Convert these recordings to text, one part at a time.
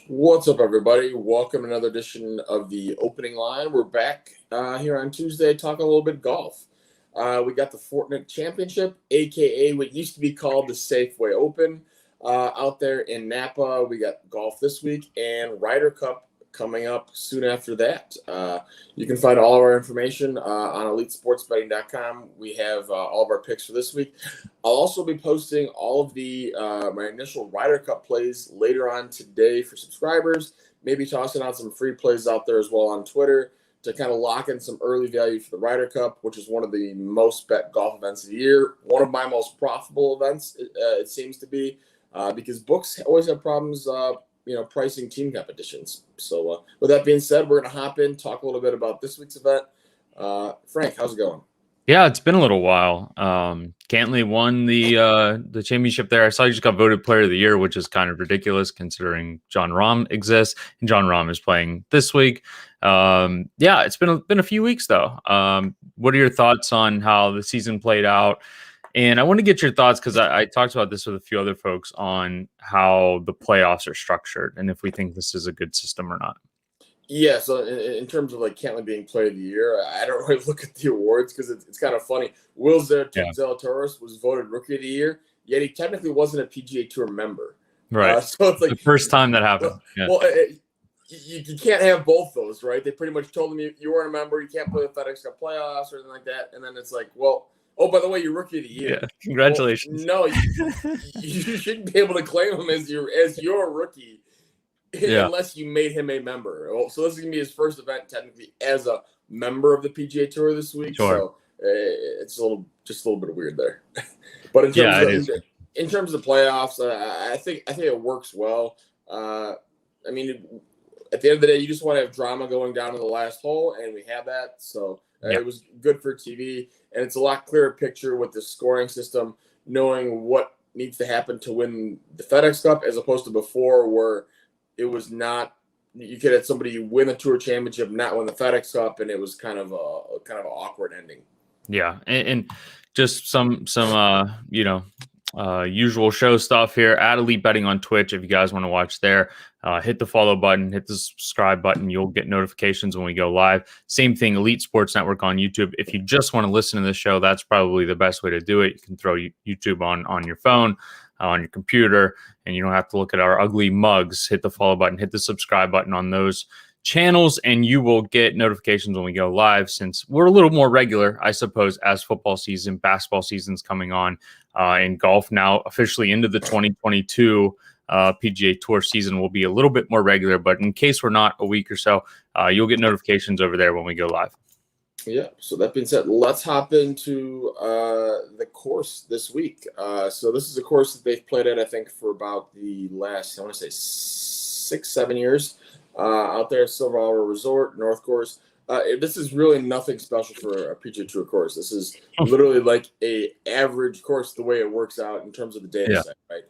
What's up, everybody? Welcome to another edition of the Opening Line. We're back here on Tuesday talking a little bit golf. We got the Fortnite Championship, a.k.a. what used to be called the Safeway Open, out there in Napa. We got golf this week and Ryder Cup coming up soon after that. You can find all of our information on EliteSportsBetting.com. We have all of our picks for this week. I'll also be posting all of the my initial Ryder Cup plays later on today for subscribers. Maybe tossing out some free plays out there as well on Twitter to kind of lock in some early value for the Ryder Cup, which is one of the most bet golf events of the year. One of my most profitable events, it seems to be, because books always have problems pricing team competitions. So with that being said, we're going to hop in, talk a little bit about this week's event. Frank, how's it going? Yeah, it's been a little while. Cantley won the championship there. I saw he just got voted player of the year, which is kind of ridiculous considering Jon Rahm exists and Jon Rahm is playing this week. It's been a few weeks though. What are your thoughts on how the season played out? And I want to get your thoughts because I talked about this with a few other folks on how the playoffs are structured and if we think this is a good system or not. Yeah, so in terms of like Cantley being player of the year, I don't really look at the awards because it's kind of funny. Will Zalatoris was voted rookie of the year, yet he technically wasn't a PGA Tour member. Right. So it's like the first time that happened. You can't have both those, right? They pretty much told him you weren't a member, you can't play the FedEx Cup playoffs or anything like that. And then it's like, well, oh, by the way, you're rookie of the year. Yeah, congratulations. Well, no, you shouldn't be able to claim him as your rookie. Unless you made him a member. So this is going to be his first event technically as a member of the PGA Tour this week. Sure. So it's a little bit weird there. But in terms of the playoffs, I think it works well. I mean, at the end of the day, you just want to have drama going down to the last hole, and we have that. So it was good for TV, and it's a lot clearer picture with the scoring system, knowing what needs to happen to win the FedEx Cup as opposed to before where it was not. You could have somebody win the Tour Championship, not win the FedEx Cup, and it was kind of an awkward ending. Yeah, and just some usual show stuff here at Elite Betting on Twitch. If you guys want to watch there, hit the follow button, hit the subscribe button. You'll get notifications when we go live. Same thing, Elite Sports Network on YouTube. If you just want to listen to the show, that's probably the best way to do it. You can throw YouTube on your phone, on your computer, and you don't have to look at our ugly mugs. Hit the follow button, hit the subscribe button on those channels, and you will get notifications when we go live, since we're a little more regular, I suppose, as football season, basketball season's coming on, and golf now officially into the 2022 PGA Tour season will be a little bit more regular. But in case we're not a week or so, you'll get notifications over there when we go live. Yeah, so that being said, let's hop into the course this week. So this is a course that they've played at, I think, for about the last, I want to say 6-7 years, out there at Silver Hour Resort, North Course. This is really nothing special for a PGA Tour course. This is literally like a average course the way it works out in terms of the data set, right?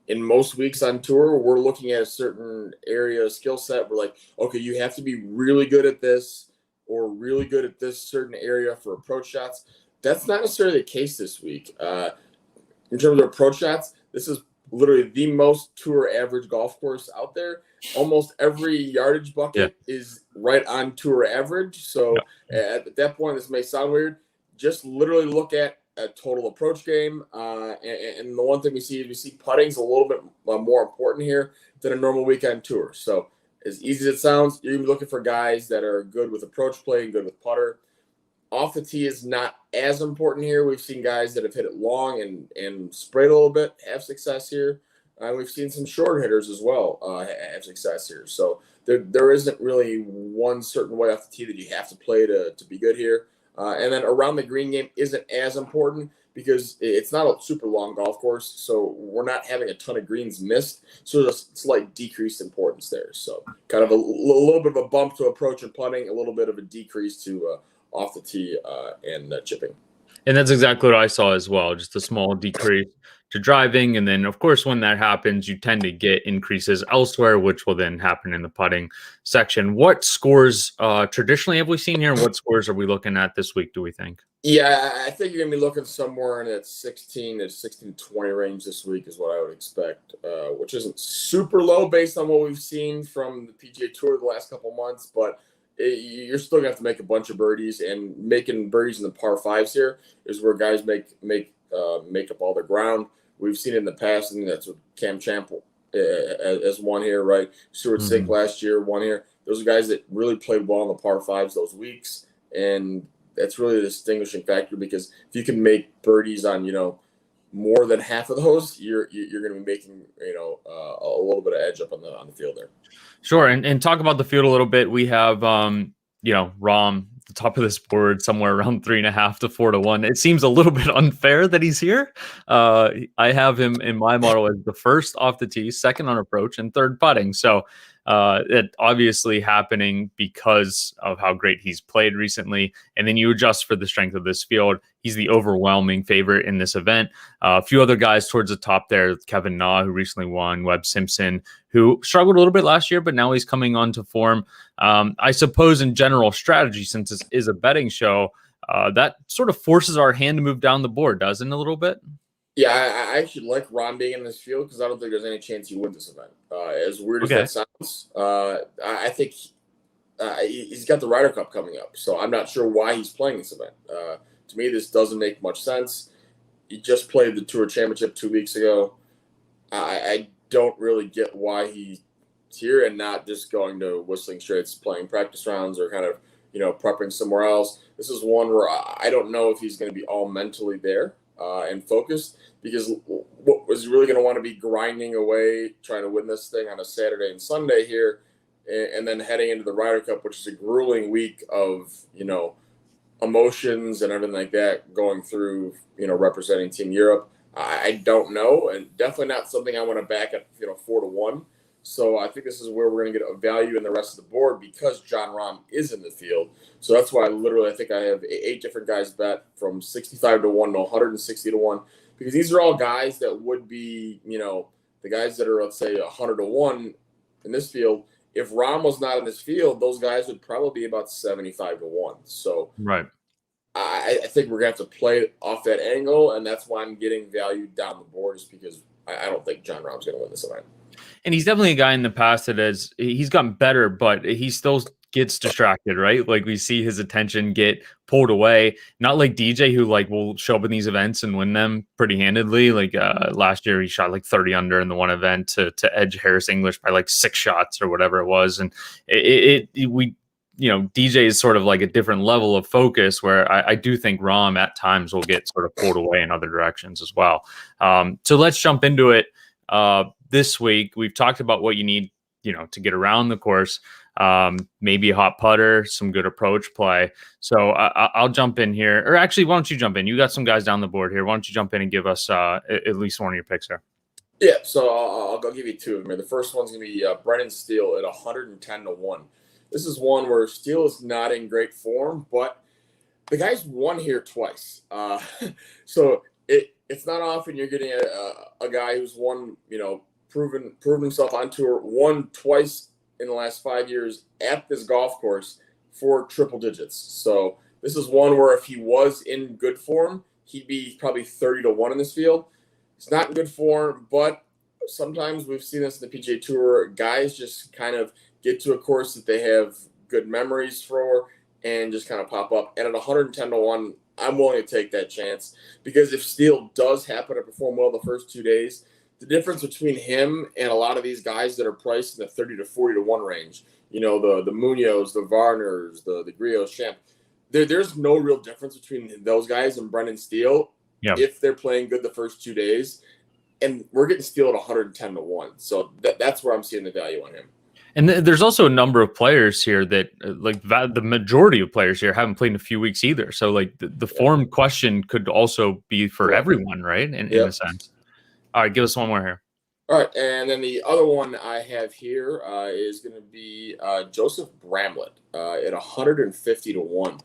In most weeks on tour, we're looking at a certain area of skill set. We're like, okay, you have to be really good at this or really good at this certain area for approach shots. That's not necessarily the case this week. In terms of approach shots, this is literally the most tour average golf course out there. Almost every yardage bucket is right on tour average. So at that point, this may sound weird. Just literally look at a total approach game. And the one thing we see putting's a little bit more important here than a normal weekend tour. So as easy as it sounds, you're going to be looking for guys that are good with approach play and good with putter. Off the tee is not as important here. We've seen guys that have hit it long and sprayed a little bit have success here. We've seen some short hitters as well have success here. So there isn't really one certain way off the tee that you have to play to be good here. And then around the green game isn't as important because it's not a super long golf course. So we're not having a ton of greens missed. So there's a slight decreased importance there. So kind of a little bit of a bump to approach and putting, a little bit of a decrease to off the tee and chipping. And that's exactly what I saw as well. Just a small decrease to driving. And then, of course, when that happens, you tend to get increases elsewhere, which will then happen in the putting section. What scores traditionally have we seen here? What scores are we looking at this week, do we think? Yeah, I think you're going to be looking somewhere in that 16 to 20 range this week is what I would expect, which isn't super low based on what we've seen from the PGA Tour the last couple months, but you're still gonna have to make a bunch of birdies, and making birdies in the par fives here is where guys make up all their ground. We've seen it in the past, and that's what Cam Champ as one here, right? Stuart Sink last year, one here. Those are guys that really played well in the par fives those weeks, and that's really the distinguishing factor, because if you can make birdies on, more than half of those, you're going to be making, a little bit of edge up on the field there. Sure. And talk about the field a little bit. We have, Rahm, the top of this board, somewhere around 3.5 to 4 to 1. It seems a little bit unfair that he's here. I have him in my model as the first off the tee, second on approach, and third putting. So it obviously happening because of how great he's played recently. And then you adjust for the strength of this field. He's the overwhelming favorite in this event. A few other guys towards the top there, Kevin Na, who recently won, Webb Simpson, who struggled a little bit last year, but now he's coming on to form. I suppose in general strategy, since this is a betting show, that sort of forces our hand to move down the board, doesn't it, a little bit? Yeah, I actually like Rahm being in this field because I don't think there's any chance he wins this event. As weird as that sounds, I think he's got the Ryder Cup coming up, so I'm not sure why he's playing this event. To me, this doesn't make much sense. He just played the Tour Championship 2 weeks ago. I don't really get why he's here and not just going to Whistling Straits, playing practice rounds, or kind of, prepping somewhere else. This is one where I don't know if he's going to be all mentally there and focused, because what was he really going to want to be grinding away, trying to win this thing on a Saturday and Sunday here, and then heading into the Ryder Cup, which is a grueling week of, emotions and everything like that going through, representing Team Europe. I don't know, and definitely not something I want to back at 4 to 1. So I think this is where we're going to get a value in the rest of the board, because Jon Rahm is in the field. So that's why I think I have 8 different guys bet from 65 to 1 to 160 to 1, because these are all guys that would be, the guys that are, let's say, 100 to 1 in this field. If Rahm was not in this field, those guys would probably be about 75 to 1. So right. I think we're going to have to play off that angle, and that's why I'm getting value down the board, is because I don't think Jon Rahm's going to win this event. And he's definitely a guy in the past that he's gotten better, but he still gets distracted, right? Like, we see his attention get pulled away. Not like DJ, who will show up in these events and win them pretty handedly. Like last year, he shot 30 under in the one event to edge Harris English by 6 shots or whatever it was. And DJ is sort of a different level of focus, where I do think Rahm at times will get sort of pulled away in other directions as well. So let's jump into it. This week, we've talked about what you need, to get around the course. Maybe a hot putter, some good approach play. So I'll jump in here. Or actually, why don't you jump in? You got some guys down the board here. Why don't you jump in and give us at least one of your picks there? Yeah, so I'll give you 2 of them. The first one's going to be Brennan Steele at 110 to 1. This is one where Steele is not in great form, but the guy's won here twice. So it's not often you're getting a guy who's won, proven himself on tour, won twice in the last 5 years at this golf course for triple digits. So this is one where if he was in good form, he'd be probably 30 to 1 in this field. He's not in good form, but sometimes we've seen this in the PGA Tour. Guys just kind of get to a course that they have good memories for and just kind of pop up. And at 110 to 1, I'm willing to take that chance, because if Steele does happen to perform well the first 2 days, the difference between him and a lot of these guys that are priced in the 30 to 40 to 1 range, the Munoz, the Varners, the Griot's Champ, there's no real difference between those guys and Brendan Steele if they're playing good the first 2 days. And we're getting Steele at 110 to 1. So that's where I'm seeing the value on him. And there's also a number of players here that, the majority of players here haven't played in a few weeks either. So, the form question could also be for everyone, right? In a sense. All right, give us one more here. All right, and then the other one I have here is going to be Joseph Bramlett at 150 to 1.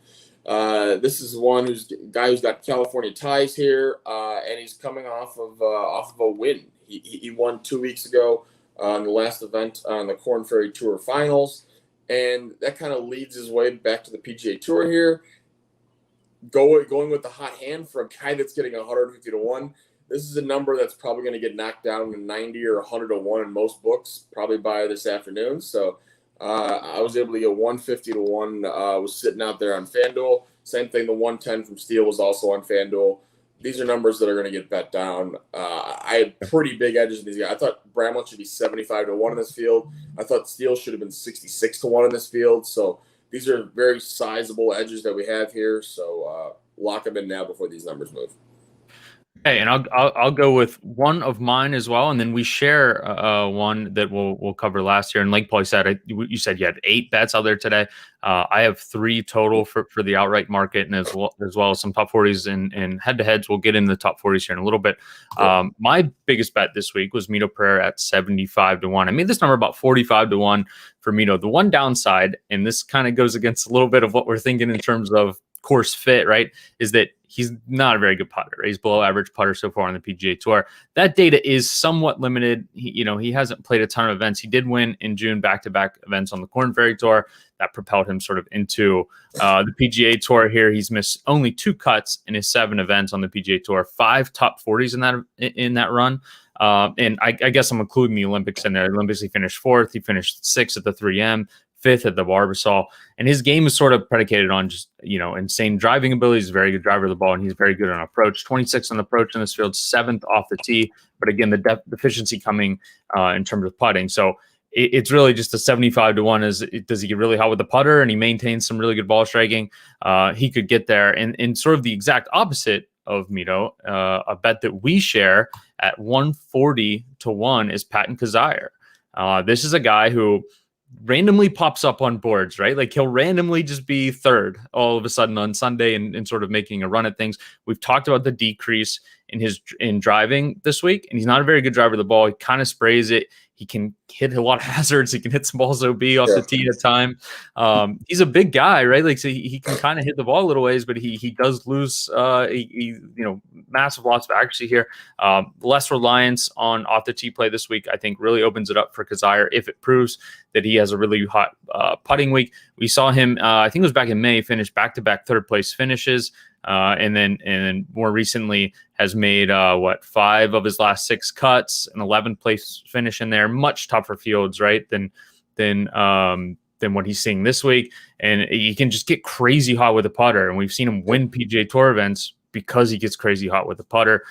This is one who's got California ties here, and he's coming off of a win. He won 2 weeks ago on the last event on the Korn Ferry Tour Finals, and that kind of leads his way back to the PGA Tour here. Going with the hot hand for a guy that's getting 150 to 1. This is a number that's probably going to get knocked down to 90 or 100 to 1 in most books, probably by this afternoon. So I was able to get 150 to 1, was sitting out there on FanDuel. Same thing, the 110 from Steele was also on FanDuel. These are numbers that are going to get bet down. I had pretty big edges in these guys. I thought Bramlett should be 75 to 1 in this field. I thought Steele should have been 66 to 1 in this field. So these are very sizable edges that we have here. So lock them in now before these numbers move. Okay, and I'll go with one of mine as well, and then we share one that we'll cover last year. And like Paulie said, you said you had 8 bets out there today. I have 3 total for the outright market, and as well as some top 40s and head-to-heads. We'll get into the top 40s here in a little bit. My biggest bet this week was Mito Pereira at 75 to 1. I made this number about 45 to 1 for Mito. The one downside, and this kind of goes against a little bit of what we're thinking in terms of course fit, right, is that he's not a very good putter. Right? He's below average putter so far on the PGA Tour. That data is somewhat limited. He hasn't played a ton of events. He did win in June back-to-back events on the Korn Ferry Tour. That propelled him sort of into the PGA Tour here. He's missed only 2 cuts in his 7 events on the PGA Tour, 5 top 40s in that run. And I guess I'm including the Olympics in there. Olympics, he finished 4th. He finished 6th at the 3M. 5th at the Barbasol, and his game is sort of predicated on just insane driving ability. He's a very good driver of the ball, and he's very good on approach. 26th on approach in this field, 7th off the tee. But again, the deficiency coming in terms of putting. So it's really just a 75 to 1. Does he get really hot with the putter and he maintains some really good ball striking? He could get there, and sort of the exact opposite of Mito, a bet that we share at 140 to 1 is Patton Kizzire. This is a guy who randomly pops up on boards, right? Like he'll randomly just be 3rd all of a sudden on Sunday and sort of making a run at things. We've talked about the decrease in driving this week, and he's not a very good driver of the ball. He kind of sprays it. He can hit a lot of hazards. He can hit some balls OB off the tee at a time. He's a big guy, right? Like so he can kind of hit the ball a little ways, but he does lose massive loss of accuracy here. Less reliance on off the tee play this week, I think, really opens it up for Kizzire if it proves that he has a really hot putting week. We saw him, I think it was back in May, finish back-to-back 3rd place finishes. And then more recently has made 5 of his last 6 cuts, an 11th place finish in there. Much tougher fields, right, than what he's seeing this week. And he can just get crazy hot with the putter, and we've seen him win PGA Tour events because he gets crazy hot with the putter.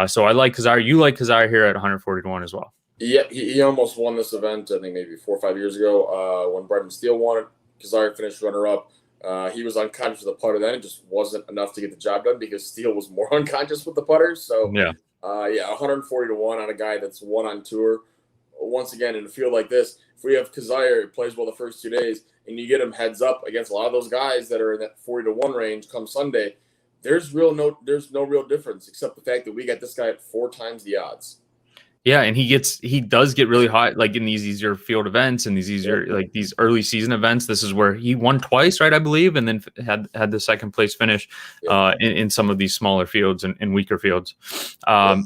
So I like Kizzire. You like Kizzire here at 140 to 1 as well. Yeah, he almost won this event, I think maybe 4 or 5 years ago when Brendan Steele won it. Kizzire finished runner-up. He was unconscious with the putter then. It just wasn't enough to get the job done because Steele was more unconscious with the putter. So, 140 to 1 on a guy that's won on tour. Once again, in a field like this, if we have Kizzire, who plays well the first 2 days, and you get him heads up against a lot of those guys that are in that 40 to 1 range come Sunday, there's no real difference except the fact that we got this guy at 4 times the odds. Yeah, and he does get really hot, like in these easier field events and these easier like these early season events. This is where he won twice, right? I believe, and then had the 2nd place finish in some of these smaller fields and weaker fields. Go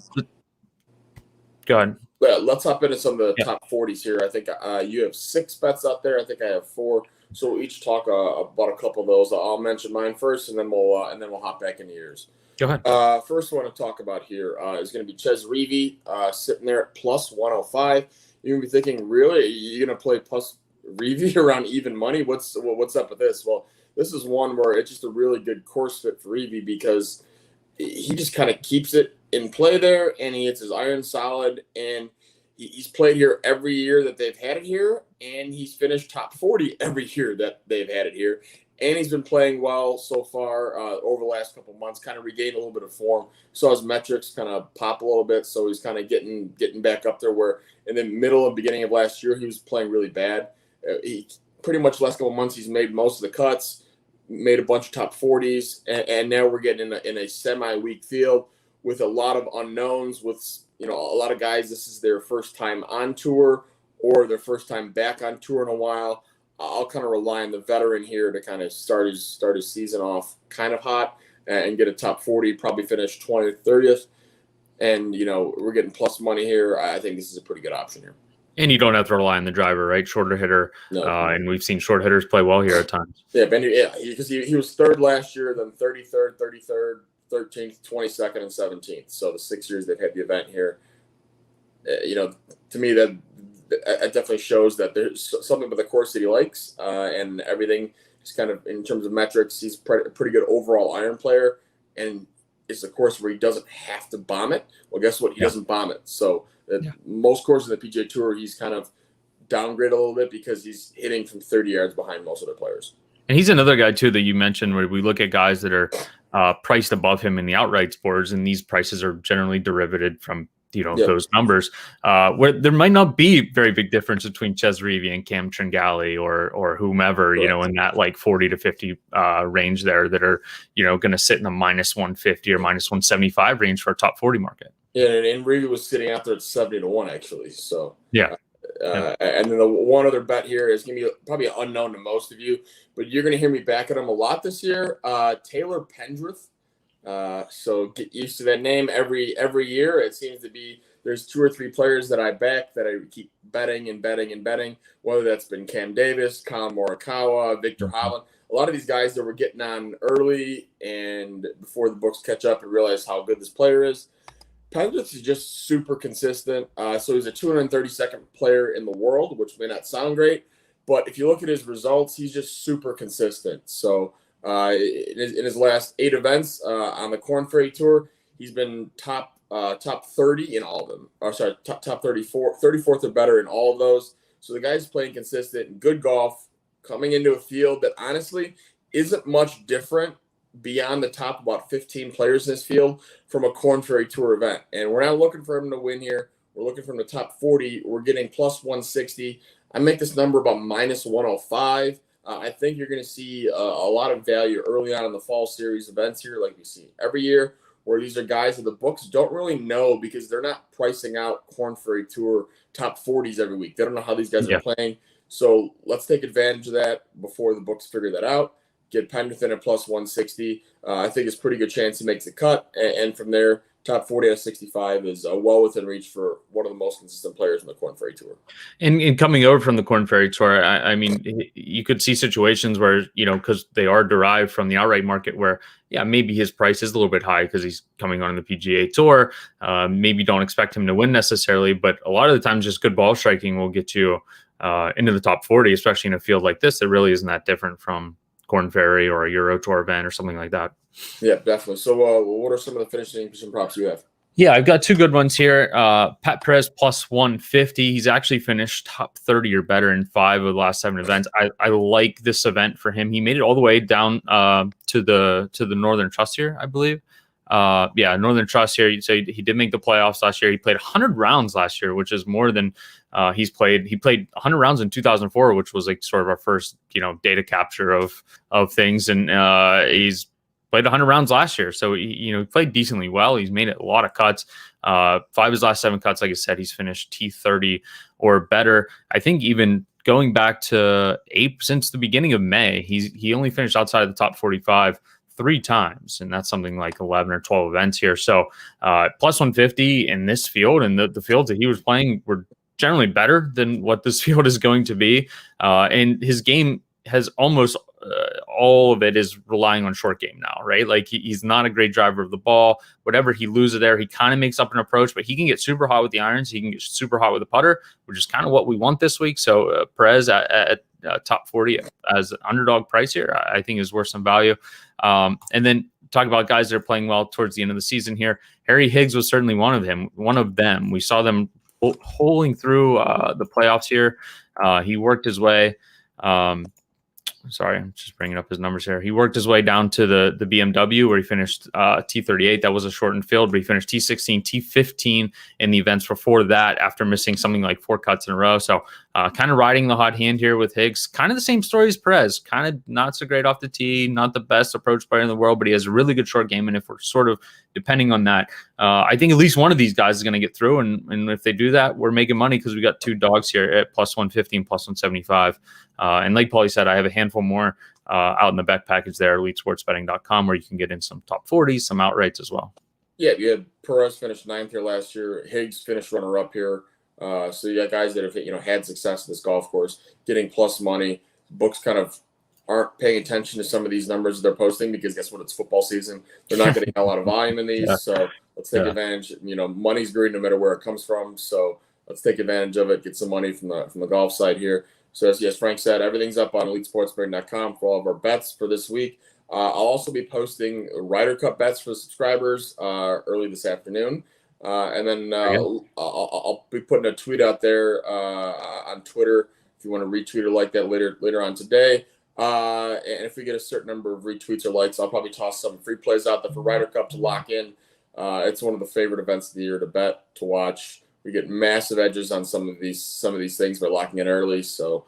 ahead. Yeah, let's hop into some of the top 40s here. I think you have 6 bets out there. I think I have 4. So we'll each talk about a couple of those. I'll mention mine first, and then we'll hop back into yours. Go ahead. First one to talk about here is going to be Chez Reavie sitting there at plus 105. You're going to be thinking, really, you're going to play plus Reavie around even money? What's up with this? Well, this is one where it's just a really good course fit for Reavie because he just kind of keeps it in play there, and he hits his iron solid, and he's played here every year that they've had it here, and he's finished top 40 every year that they've had it here. And he's been playing well so far over the last couple of months, kind of regained a little bit of form. So his metrics kind of pop a little bit. So he's kind of getting back up there where in the beginning of last year, he was playing really bad. He pretty much the last couple of months, he's made most of the cuts, made a bunch of top 40s. And now we're getting in a semi-weak field with a lot of unknowns with, a lot of guys, this is their first time on tour or their first time back on tour in a while. I'll kind of rely on the veteran here to kind of start his season off kind of hot and get a top 40, probably finish 20th, 30th. And, we're getting plus money here. I think this is a pretty good option here. And you don't have to rely on the driver, right? Shorter hitter. No. And we've seen short hitters play well here at times. Yeah, because he was 3rd last year, then 33rd, 33rd, 13th, 22nd, and 17th. So the 6 years they've had the event here. To me, that definitely shows that there's something about the course that he likes, and everything is kind of, in terms of metrics, he's a pretty good overall iron player, and it's a course where he doesn't have to bomb it. Well, guess what? He doesn't bomb it. So most courses in the PGA Tour, he's kind of downgraded a little bit because he's hitting from 30 yards behind most of the players. And he's another guy, too, that you mentioned where we look at guys that are priced above him in the outright boards, and these prices are generally derivated from those numbers, where there might not be very big difference between Chez Reavie and Cam Tringali or whomever, in that like 40 to 50 range there that are, going to sit in the minus 150 or minus 175 range for a top 40 market. Yeah, and Reavie was sitting out there at 70-1 actually. So yeah. And then the one other bet here is going to be probably unknown to most of you, but you're going to hear me back at him a lot this year. Taylor Pendleton. So get used to that name. Every year it seems to be there's 2 or 3 players that I back that I keep betting, whether that's been Cam Davis, Colin Morikawa, Victor Hovland. A lot of these guys that were getting on early and before the books catch up and realize how good this player is. Pendleton is just super consistent. So he's a 232nd player in the world, which may not sound great, but if you look at his results, he's just super consistent. So in his last 8 events on the Korn Ferry Tour, he's been top 30 in all of them. Top 34, 34th or better in all of those. So the guy's playing consistent, good golf, coming into a field that honestly isn't much different beyond the top about 15 players in this field from a Korn Ferry Tour event. And we're not looking for him to win here. We're looking for him to top 40. We're getting plus 160. I make this number about minus 105. I think you're going to see a lot of value early on in the fall series events here, like we see every year, where these are guys that the books don't really know because they're not pricing out Korn Ferry Tour top 40s every week. They don't know how these guys are playing. So let's take advantage of that before the books figure that out. Get Pendleton at plus 160. I think it's a pretty good chance he makes the cut. And from there, top 40 out of 65 is well within reach for one of the most consistent players in the Korn Ferry Tour. And coming over from the Korn Ferry Tour, I mean, you could see situations where, because they are derived from the outright market where, maybe his price is a little bit high because he's coming on the PGA Tour. Maybe don't expect him to win necessarily, but a lot of the times just good ball striking will get you into the top 40, especially in a field like this that really isn't that different from Korn Ferry or a Euro Tour event or something like that. Yeah, definitely. So what are some of the finishing props you have? Yeah, I've got 2 good ones here. Pat Perez plus 150. He's actually finished top 30 or better in 5 of the last 7 events. I like this event for him. He made it all the way down to the Northern Trust here, I believe. Northern Trust here. So he did make the playoffs last year. He played 100 rounds last year, which is more than he's played. He played 100 rounds in 2004, which was like sort of our first, data capture of things. And he's played 100 rounds last year. So, he played decently well. He's made a lot of cuts. 5 of his last 7 cuts, like I said, he's finished T30 or better. I think even going back to since the beginning of May, he only finished outside of the top 45 3 times, and that's something like 11 or 12 events here. So plus 150 in this field, and the fields that he was playing were generally better than what this field is going to be. And his game has almost all of it is relying on short game now, right? Like he's not a great driver of the ball. Whatever he loses there, he kind of makes up an approach, but he can get super hot with the irons. He can get super hot with the putter, which is kind of what we want this week. So Perez at top 40 as an underdog price here, I think is worth some value. And then talk about guys that are playing well towards the end of the season here. Harry Higgs was certainly one of them. We saw them holding through the playoffs here. He worked his way. Sorry, I'm just bringing up his numbers here. He worked his way down to the BMW where he finished T38. That was a shortened field, but he finished T16, T15 in the events before that after missing something like 4 cuts in a row. So kind of riding the hot hand here with Higgs. Kind of the same story as Perez. Kind of not so great off the tee, not the best approach player in the world, but he has a really good short game. And if we're sort of depending on that, I think at least one of these guys is going to get through. And if they do that, we're making money because we got 2 dogs here at plus 150 and plus 175. And like Paulie said, I have a handful more out in the bet package there, elitesportsbetting.com, where you can get in some top 40s, some outrights as well. Yeah, you had Perez finished 9th here last year. Higgs finished runner-up here. So you got guys that have had success in this golf course, getting plus money. Books kind of aren't paying attention to some of these numbers they're posting, because guess what? It's football season. They're not getting a lot of volume in these. Yeah. So let's take advantage. Money's green no matter where it comes from. So let's take advantage of it, get some money from the golf side here. So as Frank said, everything's up on EliteSportsBetting.com for all of our bets for this week. I'll also be posting Ryder Cup bets for subscribers early this afternoon. And then I'll be putting a tweet out there on Twitter if you want to retweet or like that later on today. And if we get a certain number of retweets or likes, I'll probably toss some free plays out there for Ryder Cup to lock in. It's one of the favorite events of the year to bet, to watch. We get massive edges on some of these things by locking in early. So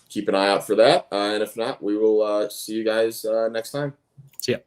keep an eye out for that. And if not, we will see you guys next time. See ya.